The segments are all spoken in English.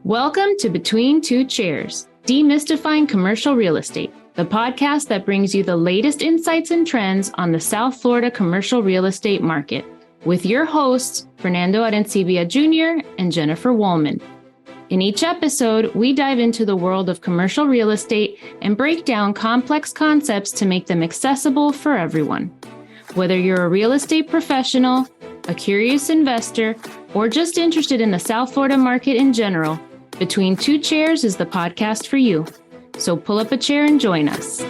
Welcome to Between Two Chairs, Demystifying Commercial Real Estate, the podcast that brings you the latest insights and trends on the South Florida commercial real estate market, with your hosts, Fernando I Jr. and Jennifer Woolman. In each episode, we dive into the world of commercial real estate and break down complex concepts to make them accessible for everyone. Whether you're a real estate professional, a curious investor, or just interested in the South Florida market in general, Between Two Chairs is the podcast for you. So pull up a chair and join us.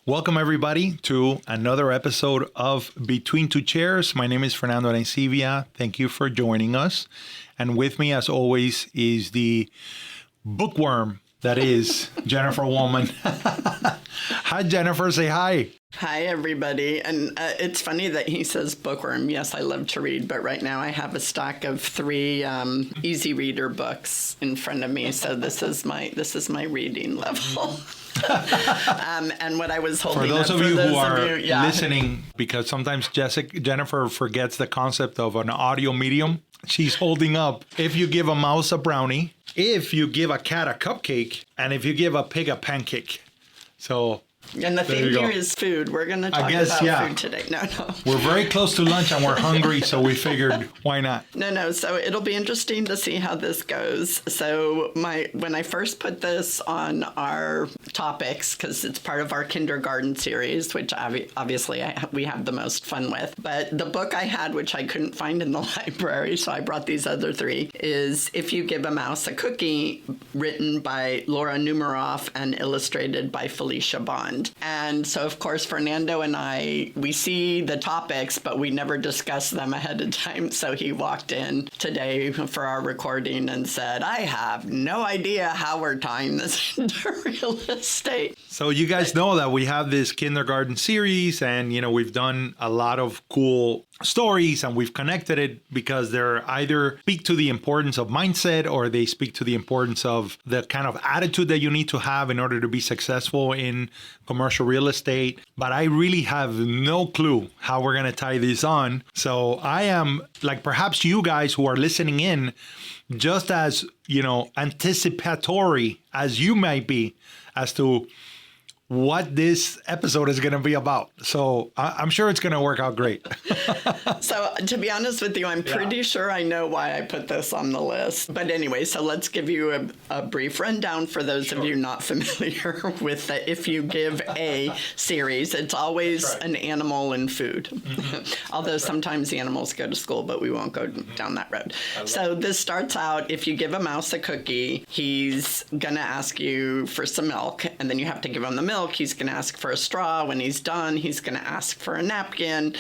Welcome, everybody, to another episode of Between Two Chairs. My name is Fernando I. Thank you for joining us. And with me, as always, is the bookworm that is Jennifer Woolman. Hi, Jennifer. Say hi. Hi, everybody. And it's funny that he says bookworm. Yes, I love to read, but right now I have a stack of 3 easy reader books in front of me. So this is my reading level. And what I was holding for those up of you for who are listening, because sometimes Jennifer forgets the concept of an audio medium. She's holding up, if you give a mouse a brownie, if you give a cat a cupcake, and if you give a pig a pancake. So, and the theme here is food. We're going to talk about food today. No. We're very close to lunch and we're hungry, so we figured, why not? No. So it'll be interesting to see how this goes. So when I first put this on our topics, because it's part of our kindergarten series, which obviously we have the most fun with. But the book I had, which I couldn't find in the library, so I brought these other 3, is If You Give a Mouse a Cookie, written by Laura Numeroff and illustrated by Felicia Bond. And so, of course, Fernando and I, we see the topics, but we never discuss them ahead of time. So he walked in today for our recording and said, I have no idea how we're tying this into real estate. So you guys know that we have this kindergarten series and, we've done a lot of cool stories and we've connected it because they're either speak to the importance of mindset or they speak to the importance of the kind of attitude that you need to have in order to be successful in commercial real estate. But I really have no clue how we're going to tie this on. So I am, like perhaps you guys who are listening in, just as, anticipatory as you might be as to what this episode is going to be about. So I'm sure it's going to work out great. So to be honest with you, I'm pretty sure I know why I put this on the list. But anyway, so let's give you a brief rundown for those of you not familiar with the If You Give a series. It's always an animal and food. Mm-hmm. Although sometimes the animals go to school, but we won't go down that road. So this starts out, if you give a mouse a cookie, he's going to ask you for some milk, and then you have to give him the milk. He's going to ask for a straw. When he's done, he's going to ask for a napkin.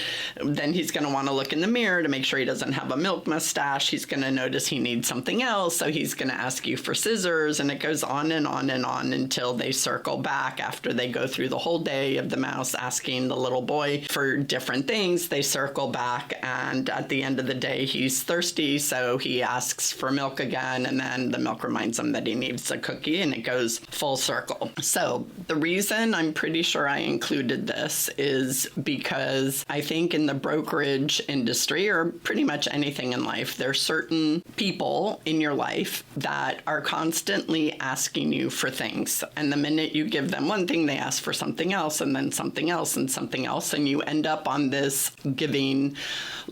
Then he's going to want to look in the mirror to make sure he doesn't have a milk mustache. He's going to notice he needs something else. So he's going to ask you for scissors. And it goes on and on and on until they circle back after they go through the whole day of the mouse asking the little boy for different things. They circle back. And at the end of the day, he's thirsty. So he asks for milk again. And then the milk reminds him that he needs a cookie. And it goes full circle. So the reason I'm pretty sure I included this is because I think in the brokerage industry, or pretty much anything in life, there are certain people in your life that are constantly asking you for things. And the minute you give them one thing, they ask for something else, and then something else, and something else. And you end up on this giving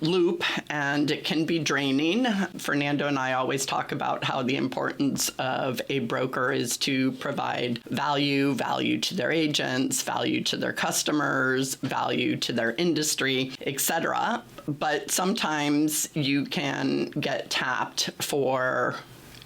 loop, and it can be draining. Fernando and I always talk about how the importance of a broker is to provide value to their agents, value to their customers, value to their industry, etc. But sometimes you can get tapped for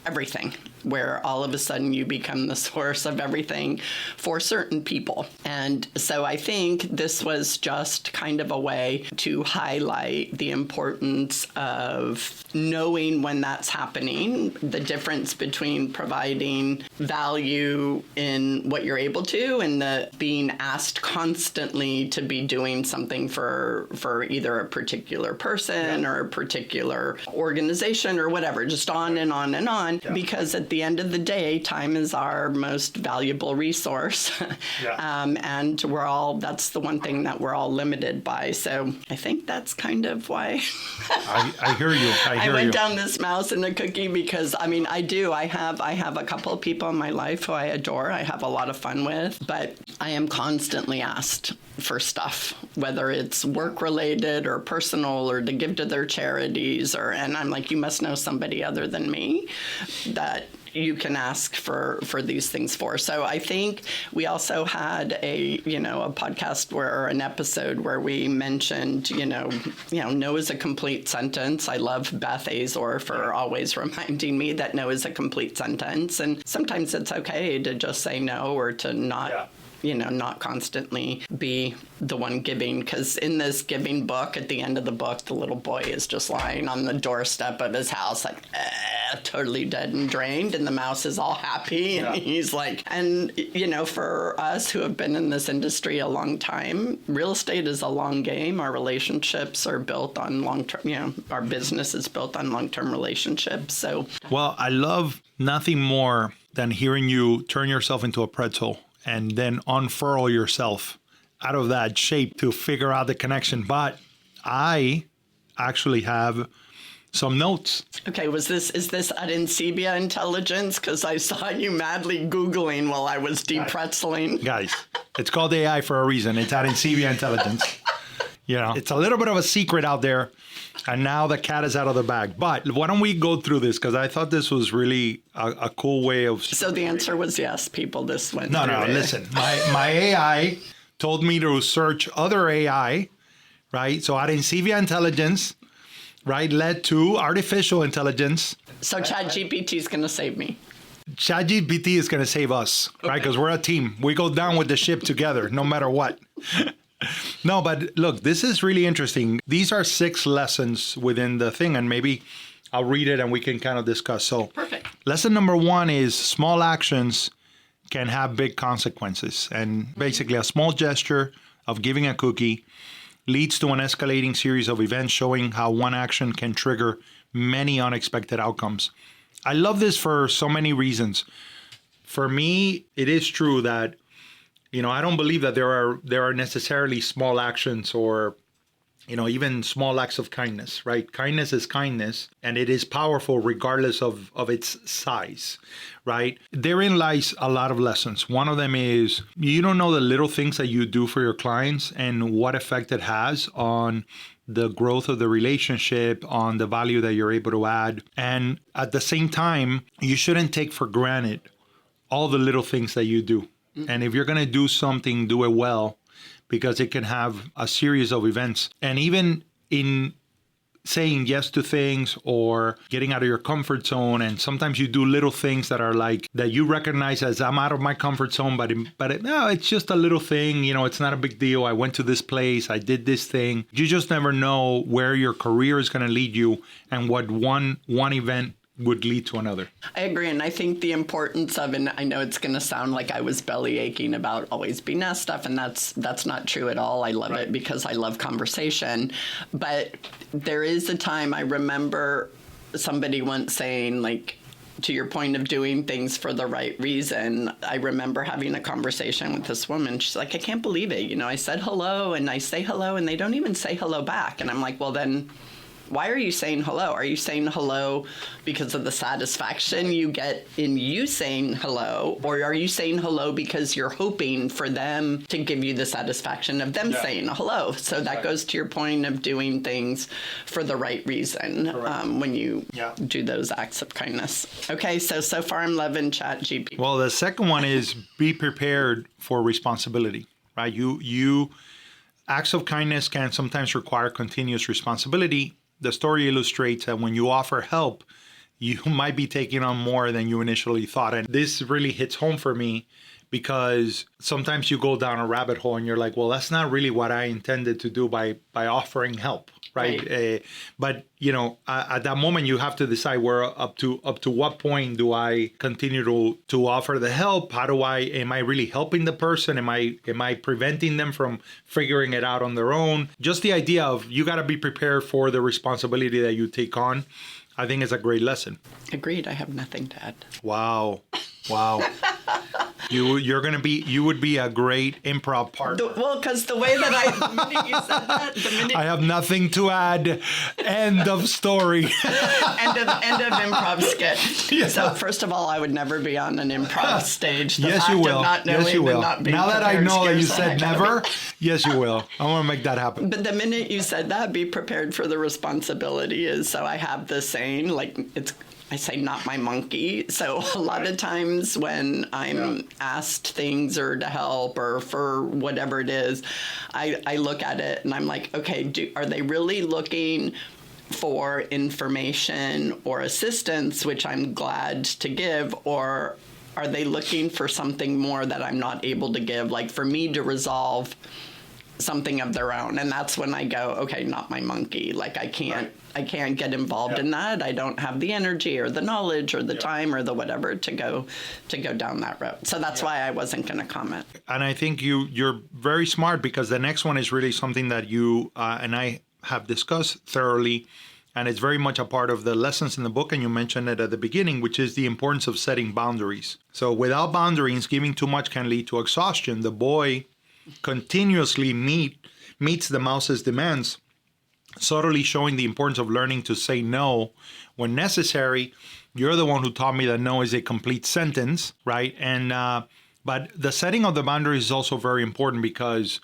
everything, where all of a sudden you become the source of everything for certain people. And so I think this was just kind of a way to highlight the importance of knowing when that's happening, the difference between providing value in what you're able to and the being asked constantly to be doing something for either a particular person or a particular organization or whatever, just on and on and on, because at the the end of the day, time is our most valuable resource. And that's the one thing that we're all limited by. So I think that's kind of why I hear you. I went down this mouse and a cookie because, I mean, I have a couple of people in my life who I adore, I have a lot of fun with, but I am constantly asked for stuff, whether it's work related or personal or to give to their charities, and I'm like, you must know somebody other than me that you can ask for these things for. So I think we also had a podcast or an episode where we mentioned, no is a complete sentence. I love Beth Azor for always reminding me that no is a complete sentence. And sometimes it's okay to just say no or to not not constantly be the one giving. Because in this giving book, at the end of the book, the little boy is just lying on the doorstep of his house, like, totally dead and drained. And the mouse is all happy. And he's like, and, for us who have been in this industry a long time, real estate is a long game. Our relationships are built on long-term, our business is built on long-term relationships. So, well, I love nothing more than hearing you turn yourself into a pretzel and then unfurl yourself out of that shape to figure out the connection. But I actually have some notes. Okay, is this Adencibia intelligence? Because I saw you madly Googling while I was de-pretzeling. Guys, it's called AI for a reason. It's Adencibia intelligence. It's a little bit of a secret out there. And now the cat is out of the bag. But why don't we go through this? Because I thought this was really a cool way of... So the answer was yes, people. This went No, listen. My AI told me to search other AI, right? So Adencibia intelligence, right, led to artificial intelligence. So ChatGPT is going to save me. ChatGPT is going to save us, right? Because we're a team. We go down with the ship together, no matter what. No, but look, this is really interesting. These are 6 lessons within the thing, and maybe I'll read it and we can kind of discuss. So, perfect. Lesson number 1 is small actions can have big consequences. And basically, a small gesture of giving a cookie leads to an escalating series of events showing how one action can trigger many unexpected outcomes. I love this for so many reasons. For me, it is true that I don't believe that there are necessarily small actions or, even small acts of kindness, right? Kindness is kindness, and it is powerful regardless of its size, right? Therein lies a lot of lessons. One of them is you don't know the little things that you do for your clients and what effect it has on the growth of the relationship, on the value that you're able to add. And at the same time, you shouldn't take for granted all the little things that you do. And if you're going to do something, do it well, because it can have a series of events. And even in saying yes to things or getting out of your comfort zone, and sometimes you do little things that are like, that you recognize as I'm out of my comfort zone, but it's just a little thing, it's not a big deal. I went to this place, I did this thing. You just never know where your career is going to lead you and what one event would lead to another. I agree. And I think the importance of, and I know it's going to sound like I was belly aching about always be nice stuff, and that's not true at all. I love it because I love conversation. But there is a time I remember somebody once saying, like, to your point of doing things for the right reason, I remember having a conversation with this woman. She's like, I can't believe it. I said hello and I say hello and they don't even say hello back. And I'm like, well, then why are you saying hello? Are you saying hello because of the satisfaction you get in you saying hello? Or are you saying hello because you're hoping for them to give you the satisfaction of them saying hello? So that goes to your point of doing things for the right reason when you do those acts of kindness. Okay, so far I'm loving ChatGPT. Well, the second one is be prepared for responsibility, right? You acts of kindness can sometimes require continuous responsibility. The story illustrates that when you offer help, you might be taking on more than you initially thought. And this really hits home for me because sometimes you go down a rabbit hole and you're like, well, that's not really what I intended to do by offering help, right? But, at that moment, you have to decide where up to what point do I continue to offer the help? Am I really helping the person? Am I preventing them from figuring it out on their own? Just the idea of you got to be prepared for the responsibility that you take on. I think it's a great lesson. Agreed. I have nothing to add. Wow. You would be a great improv partner. Well, because the way that the minute you said that, I have nothing to add. End of story. end of improv skit. Yeah. So first of all, I would never be on an improv stage. Yes, you will. Yes, you will. Now that I know that you said never, yes, you will. I want to make that happen. But the minute you said that, be prepared for the responsibility is, so I have this saying, like, I say not my monkey. So a lot of times when I'm asked things or to help or for whatever it is, I look at it and I'm like, okay, are they really looking for information or assistance, which I'm glad to give, or are they looking for something more that I'm not able to give, like for me to resolve something of their own? And that's when I go, okay, not my monkey. Like I can't get involved in that. I don't have the energy or the knowledge or the time or the whatever to go down that road. So that's why I wasn't going to comment. And I think you're very smart, because the next one is really something that you and I have discussed thoroughly, and it's very much a part of the lessons in the book, and you mentioned it at the beginning, which is the importance of setting boundaries. So without boundaries, giving too much can lead to exhaustion. The boy continuously meets the mouse's demands, subtly showing the importance of learning to say no when necessary. You're the one who taught me that no is a complete sentence, right? And but the setting of the boundaries is also very important, because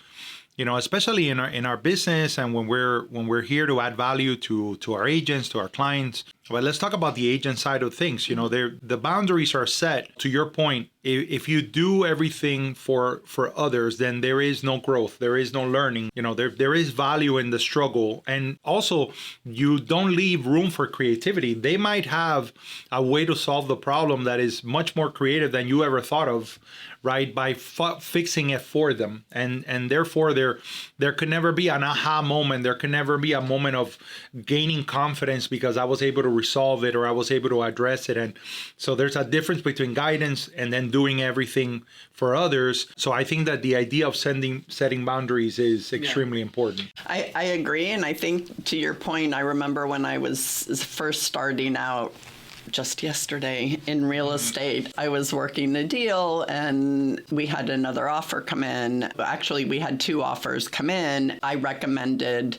especially in our business, and when we're here to add value to our agents, to our clients. But let's talk about the agent side of things. The boundaries are set. To your point, if you do everything for others, then there is no growth, there is no learning. There is value in the struggle, and also you don't leave room for creativity. They might have a way to solve the problem that is much more creative than you ever thought of, right? By fixing it for them, and therefore there could never be an aha moment. There can never be a moment of gaining confidence because I was able to resolve it or I was able to address it. And so there's a difference between guidance and then doing everything for others. So I think that the idea of setting boundaries is extremely important. I agree. And I think to your point, I remember when I was first starting out, just yesterday in real estate, I was working a deal and we had another offer come in. Actually, we had two offers come in. I recommended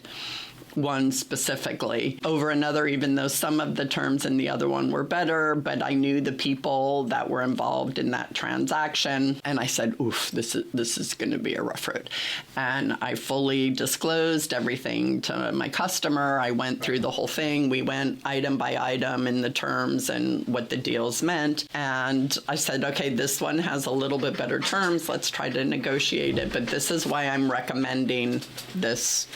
one specifically over another, even though some of the terms in the other one were better, but I knew the people that were involved in that transaction. And I said, oof, this is going to be a rough road. And I fully disclosed everything to my customer. I went through the whole thing. We went item by item in the terms and what the deals meant. And I said, okay, this one has a little bit better terms. Let's try to negotiate it. But this is why I'm recommending this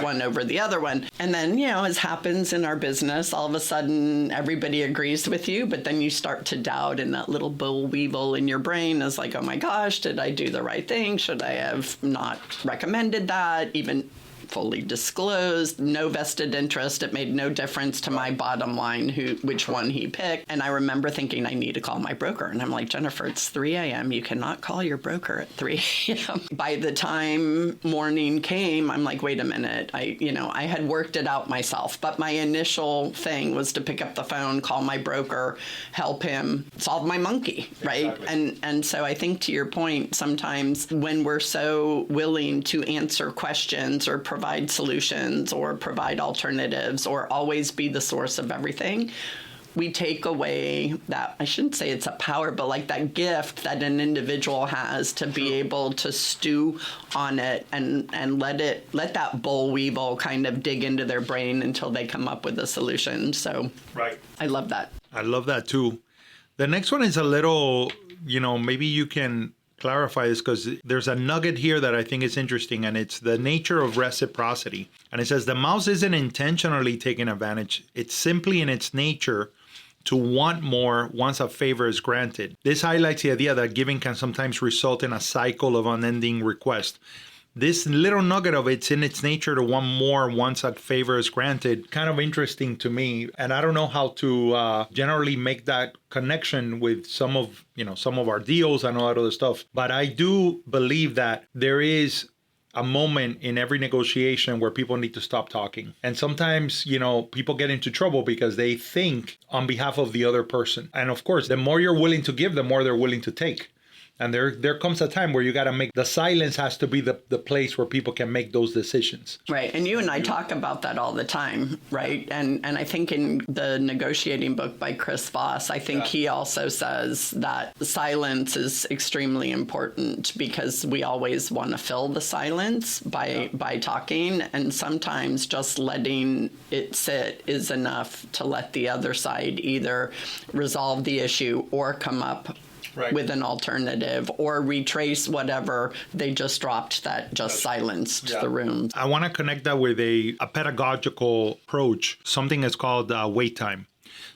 one over the other one. And then, as happens in our business, all of a sudden everybody agrees with you, but then you start to doubt, and that little boll weevil in your brain is like, oh my gosh, did I do the right thing? Should I have not recommended that? Even fully disclosed, no vested interest. It made no difference to my bottom line which one he picked. And I remember thinking I need to call my broker. And I'm like, Jennifer, it's 3 a.m. You cannot call your broker at 3 a.m. By the time morning came, I'm like, wait a minute. I had worked it out myself. But my initial thing was to pick up the phone, call my broker, help him solve my monkey, right? Exactly. And so I think to your point, sometimes when we're so willing to answer questions or provide solutions or provide alternatives or always be the source of everything, we take away that, I shouldn't say it's a power, but like that gift that an individual has to be able to stew on it and let that boll weevil kind of dig into their brain until they come up with a solution. So right. I love that. I love that too. The next one is a little, maybe you can clarify this, because there's a nugget here that I think is interesting, and it's the nature of reciprocity. And it says the mouse isn't intentionally taking advantage. It's simply in its nature to want more once a favor is granted. This highlights the idea that giving can sometimes result in a cycle of unending request. This little nugget of it's in its nature to want more once a favor is granted, kind of interesting to me. And I don't know how to generally make that connection with some of our deals and all that other stuff. But I do believe that there is a moment in every negotiation where people need to stop talking. And sometimes, people get into trouble because they think on behalf of the other person. And of course, the more you're willing to give, the more they're willing to take. And there comes a time where you got to make, the silence has to be the place where people can make those decisions. Right. And you and I talk about that all the time, right? And I think in the negotiating book by Chris Voss, I think he also says that silence is extremely important because we always want to fill the silence by talking. And sometimes just letting it sit is enough to let the other side either resolve the issue or come up with an alternative or retrace whatever they just dropped that just silenced the room. I want to connect that with a pedagogical approach, something that's called wait time.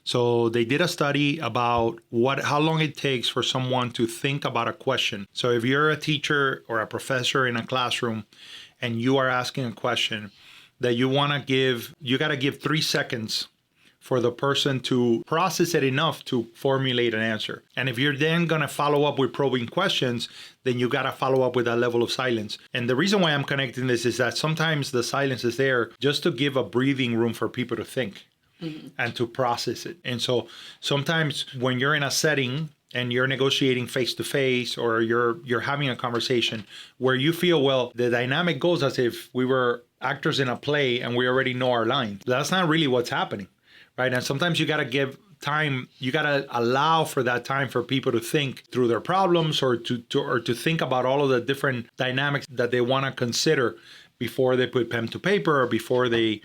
So they did a study about how long it takes for someone to think about a question. So if you're a teacher or a professor in a classroom and you are asking a question that you got to give 3 seconds for the person to process it enough to formulate an answer. And if you're then going to follow up with probing questions, then you got to follow up with that level of silence. And the reason why I'm connecting this is that sometimes the silence is there just to give a breathing room for people to think and to process it. And so sometimes when you're in a setting and you're negotiating face to face or you're having a conversation where you feel, well, the dynamic goes as if we were actors in a play and we already know our line. That's not really what's happening. Right. And sometimes you got to give time. You got to allow for that time for people to think through their problems or to think about all of the different dynamics that they want to consider before they put pen to paper or before they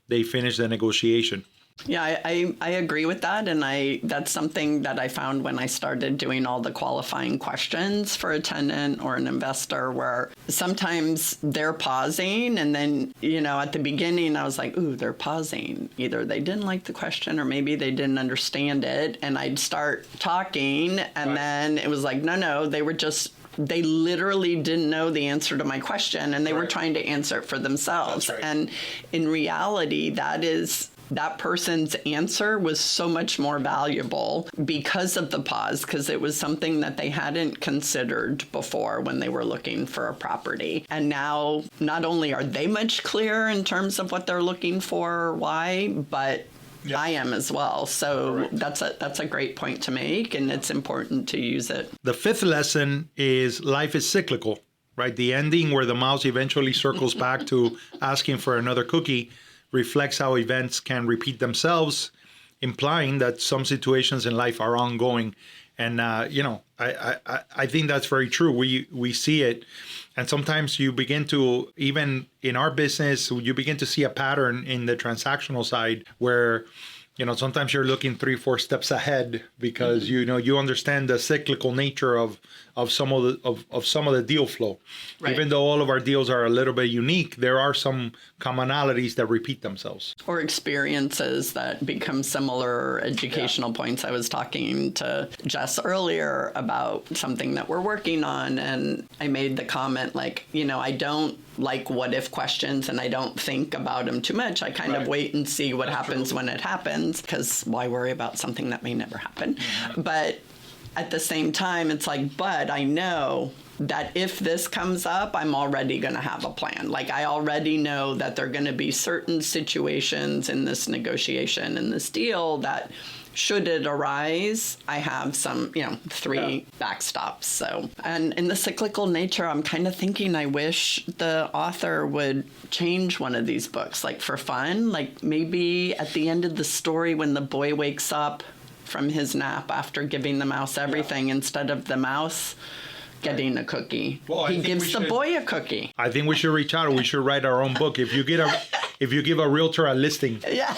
finish the negotiation. Yeah, I agree with that. And that's something that I found when I started doing all the qualifying questions for a tenant or an investor, where sometimes they're pausing. And then, at the beginning, I was like, ooh, they're pausing. Either they didn't like the question or maybe they didn't understand it. And I'd start talking. And then it was like, no, they literally didn't know the answer to my question. And they were trying to answer it for themselves. And in reality, that person's answer was so much more valuable because of the pause, because it was something that they hadn't considered before when they were looking for a property. And now, not only are they much clearer in terms of what they're looking for or why, but I am as well. So that's a great point to make, and it's important to use it. The fifth lesson is life is cyclical, right? The ending where the mouse eventually circles back to asking for another cookie reflects how events can repeat themselves, implying that some situations in life are ongoing. And, I think that's very true. We see it. And sometimes you begin to, even in our business, you begin to see a pattern in the transactional side where, sometimes you're looking 3-4 steps ahead because, you understand the cyclical nature of some of the deal flow. Right. Even though all of our deals are a little bit unique, there are some commonalities that repeat themselves. Or experiences that become similar educational points. I was talking to Jess earlier about something that we're working on, and I made the comment I don't like what if questions and I don't think about them too much. I kind of wait and see what happens when it happens, because why worry about something that may never happen? Mm-hmm. But at the same time, it's but I know that if this comes up, I'm already going to have a plan. I already know that there are going to be certain situations in this negotiation, in this deal, that should it arise, I have some, 3 backstops. So, and in the cyclical nature, I'm kind of thinking I wish the author would change one of these books, for fun. Maybe at the end of the story, when the boy wakes up from his nap after giving the mouse everything, instead of the mouse getting a cookie, he gives the boy a cookie. I think we should reach out. We should write our own book. If you give a realtor a listing. Yeah.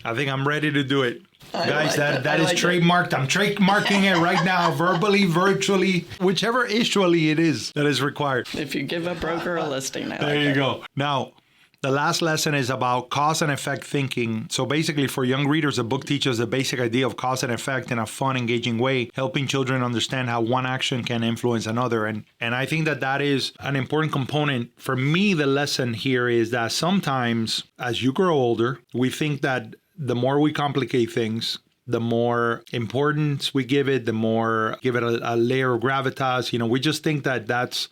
I think I'm ready to do it. Guys, that is trademarked. I'm trademarking it right now, verbally, virtually, whichever issue it is that is required. If you give a broker a listing. There you go. Now, the last lesson is about cause and effect thinking. So basically, for young readers, the book teaches the basic idea of cause and effect in a fun, engaging way, helping children understand how one action can influence another. And I think that is an important component. For me, the lesson here is that sometimes, as you grow older, we think that the more we complicate things, the more importance we give it, the more give it a layer of gravitas. We just think that that's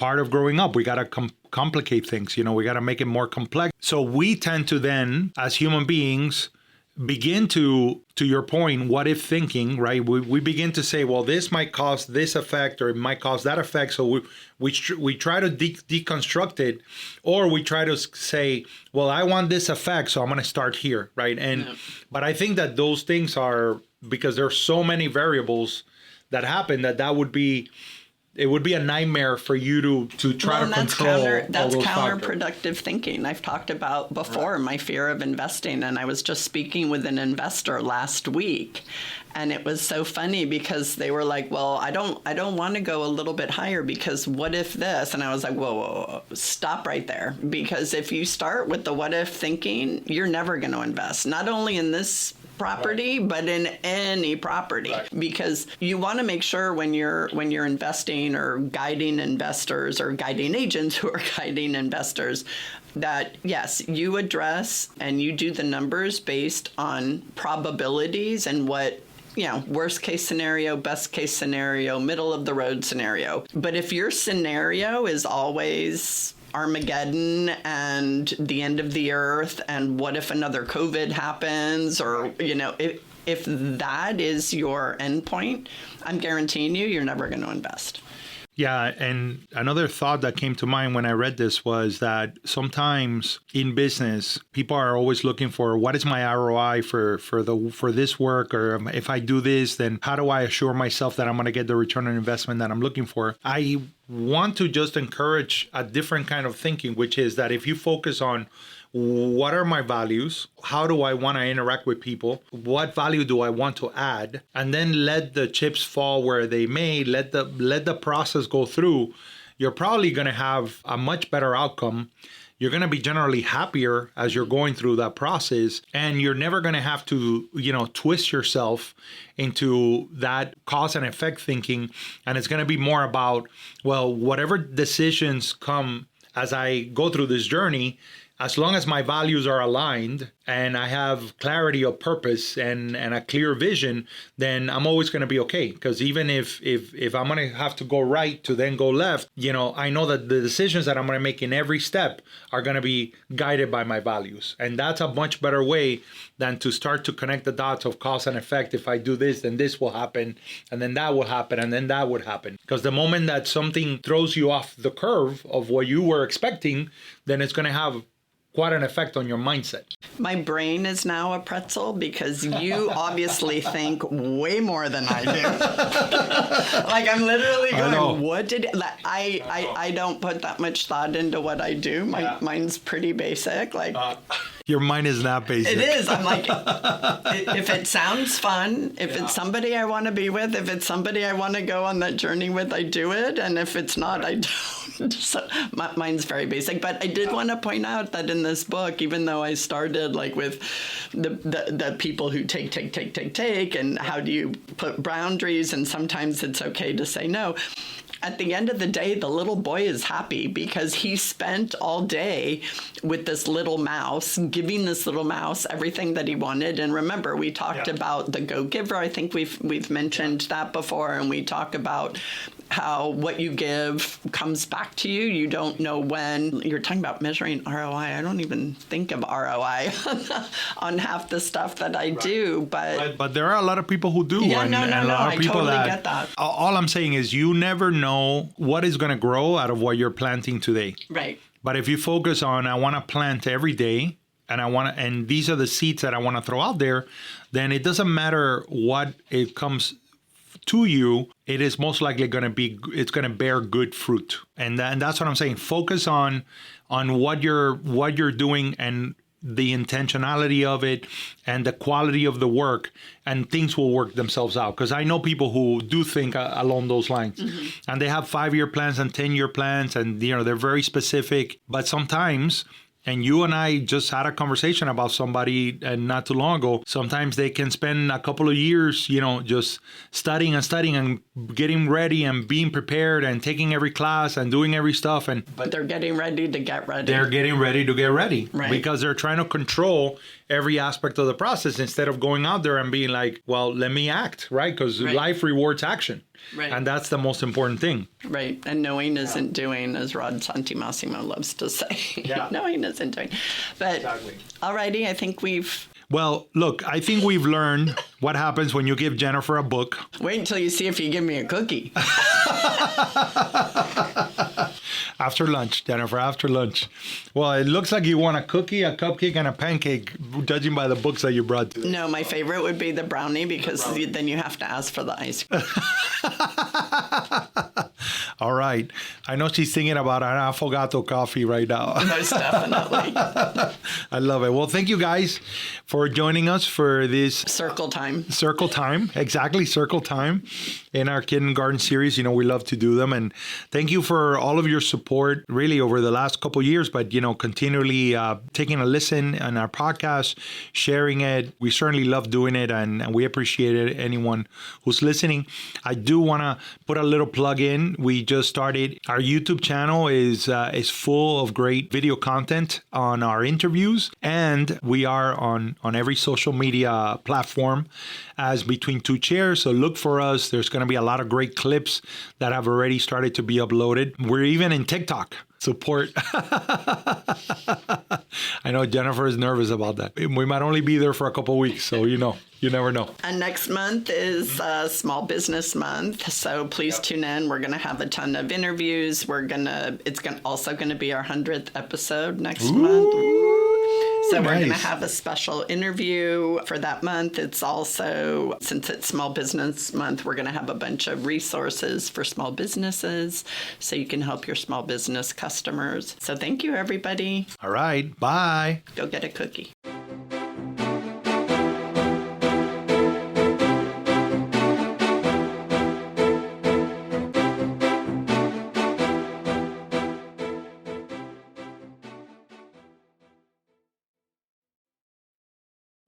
part of growing up. We got to complicate things. We got to make it more complex. So we tend to then, as human beings, begin to your point, what if thinking, right? We begin to say, well, this might cause this effect or it might cause that effect. So we try to deconstruct it, or we try to say, well, I want this effect, so I'm going to start here, right? But I think that those things are, because there's so many variables that happen, that would be, it would be a nightmare for you to try to control. That's counterproductive thinking. I've talked about before my fear of investing, and I was just speaking with an investor last week, and it was so funny because they were like, "Well, I don't want to go a little bit higher because what if this?" And I was like, "Whoa, stop right there!" Because if you start with the what if thinking, you're never going to invest. Not only in this property, but in any property, because you want to make sure when you're investing or guiding investors or guiding agents who are guiding investors, that yes, you address and you do the numbers based on probabilities and what, worst case scenario, best case scenario, middle of the road scenario. But if your scenario is always Armageddon and the end of the earth and what if another COVID happens, or if that is your endpoint, I'm guaranteeing you're never going to invest. Yeah, and another thought that came to mind when I read this was that sometimes in business, people are always looking for what is my ROI for this work, or if I do this, then how do I assure myself that I'm going to get the return on investment that I'm looking for? I want to just encourage a different kind of thinking, which is that if you focus on what are my values, how do I want to interact with people, what value do I want to add, and then let the chips fall where they may, let the process go through, you're probably going to have a much better outcome. You're going to be generally happier as you're going through that process, and you're never going to have to, twist yourself into that cause and effect thinking. And it's going to be more about, well, whatever decisions come as I go through this journey, as long as my values are aligned and I have clarity of purpose and a clear vision, then I'm always going to be okay. Because even if I'm going to have to go right to then go left, I know that the decisions that I'm going to make in every step are going to be guided by my values. And that's a much better way than to start to connect the dots of cause and effect. If I do this, then this will happen, and then that will happen, and then that would happen. Because the moment that something throws you off the curve of what you were expecting, then it's going to have quite an effect on your mindset. My brain is now a pretzel because you obviously think way more than I do. Like I'm literally going, what did I don't put that much thought into what I do. Mine's pretty basic. Your mind is not basic. It is. I'm like, if it sounds fun, if it's somebody I want to be with, if it's somebody I want to go on that journey with, I do it. And if it's not, I don't. So mine's very basic. But I did want to point out that in this book, even though I started with the people who take, and how do you put boundaries, and sometimes it's okay to say no. At the end of the day, the little boy is happy because he spent all day with this little mouse, giving this little mouse everything that he wanted. And remember, we talked about the go-giver. I think we've mentioned that before, and we talk about how what you give comes back to you. You don't know when. You're talking about measuring ROI. I don't even think of ROI on half the stuff that I do. But there are a lot of people who do. Yeah, I totally get that. All I'm saying is you never know what is going to grow out of what you're planting today. Right. But if you focus on, I want to plant every day, and these are the seeds that I want to throw out there, then it doesn't matter what it comes to you, it is most likely going to bear good fruit. And that's what I'm saying. Focus on what you're doing and the intentionality of it and the quality of the work, and things will work themselves out. Because I know people who do think along those lines, and they have 5-year plans and 10-year plans, and they're very specific. But sometimes And you and I just had a conversation about somebody not too long ago. Sometimes they can spend a couple of years, just studying and getting ready and being prepared and taking every class and doing every stuff. But they're getting ready to get ready. They're getting ready to get ready. Right. Because they're trying to control every aspect of the process instead of going out there and being like, well, let me act, right? Because life rewards action. Right. And that's the most important thing. Right. And knowing isn't doing, as Rod Santimassimo loves to say. Yeah. Knowing isn't doing. But Exactly. Alrighty, I think we've... Well, look, I think we've learned what happens when you give Jennifer a book. Wait until you see if you give me a cookie. After lunch, Jennifer, after lunch. Well, it looks like you want a cookie, a cupcake, and a pancake, judging by the books that you brought today. No, my favorite would be the brownie because then you have to ask for the ice cream. All right. I know she's thinking about an affogato coffee right now. Most definitely. I love it. Well, thank you guys for joining us for this Circle time. Circle Time. Exactly, Circle Time in our kindergarten series. We love to do them. And thank you for all of your support really over the last couple of years, but, continually taking a listen on our podcast, sharing it. We certainly love doing it, and we appreciate it, anyone who's listening. I do want to put a little plug in. We just started our YouTube channel is full of great video content on our interviews, and we are on every social media platform as Between Two Chairs. So look for us. There's going to be a lot of great clips that have already started to be uploaded. We're even in TikTok. Support. I know Jennifer is nervous about that. We might only be there for a couple of weeks, so you never know. And next month is Small Business Month, so please tune in. We're going to have a ton of interviews. It's also going to be our 100th episode next month. So we're going to have a special interview for that month. It's also, since it's Small Business Month, we're going to have a bunch of resources for small businesses so you can help your small business customers. So thank you, everybody. All right. Bye. Go get a cookie.